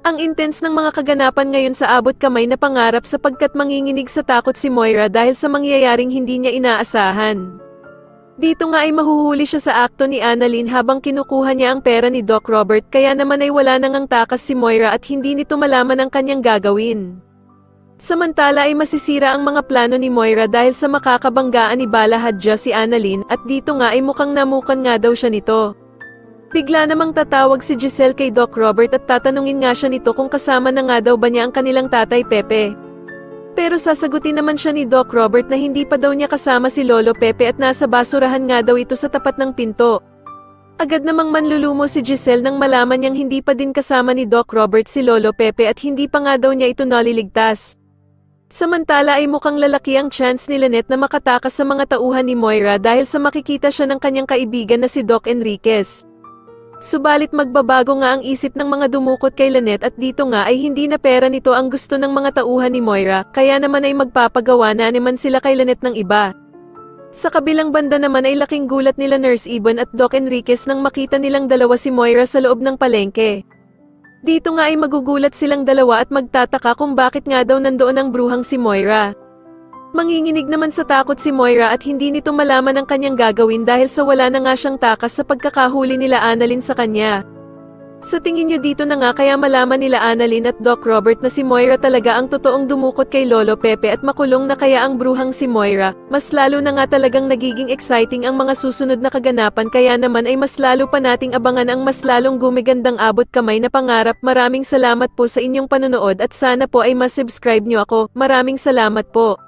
Ang intense ng mga kaganapan ngayon sa abot kamay na pangarap sapagkat manginginig sa takot si Moira dahil sa mangyayaring hindi niya inaasahan. Dito nga ay mahuhuli siya sa akto ni Annalyn habang kinukuha niya ang pera ni Doc Robert kaya naman ay wala nang ang takas si Moira at hindi nito malaman ang kanyang gagawin. Samantala ay masisira ang mga plano ni Moira dahil sa makakabanggaan ni Bala Hadja si Annalyn at dito nga ay mukhang namukan nga daw siya nito. Bigla namang tatawag si Giselle kay Doc Robert at tatanungin nga siya nito kung kasama na nga daw ba niya ang kanilang tatay Pepe. Pero sasagutin naman siya ni Doc Robert na hindi pa daw niya kasama si Lolo Pepe at nasa basurahan nga daw ito sa tapat ng pinto. Agad namang manlulumo si Giselle nang malaman niyang hindi pa din kasama ni Doc Robert si Lolo Pepe at hindi pa nga daw niya ito naliligtas. Samantala ay mukhang lalaki ang chance ni Lynette na makatakas sa mga tauhan ni Moira dahil sa makikita siya ng kanyang kaibigan na si Doc Enriquez. Subalit magbabago nga ang isip ng mga dumukot kay Lynette at dito nga ay hindi na pera nito ang gusto ng mga tauhan ni Moira, kaya naman ay magpapagawa na naman sila kay Lynette ng iba. Sa kabilang banda naman ay laking gulat nila Nurse Ibon at Doc Enriquez nang makita nilang dalawa si Moira sa loob ng palengke. Dito nga ay magugulat silang dalawa at magtataka kung bakit nga daw nandoon ang bruhang si Moira. Manginginig naman sa takot si Moira at hindi nito malaman ang kanyang gagawin dahil sa wala na nga siyang takas sa pagkakahuli nila Annalyn sa kanya. Sa tingin niyo dito na nga kaya malaman nila Annalyn at Doc Robert na si Moira talaga ang totoong dumukot kay Lolo Pepe at makulong na kaya ang bruhang si Moira, mas lalo na nga talagang nagiging exciting ang mga susunod na kaganapan kaya naman ay mas lalo pa nating abangan ang mas lalong gumigandang abot kamay na pangarap. Maraming salamat po sa inyong panonood at sana po ay mas subscribe niyo ako. Maraming salamat po.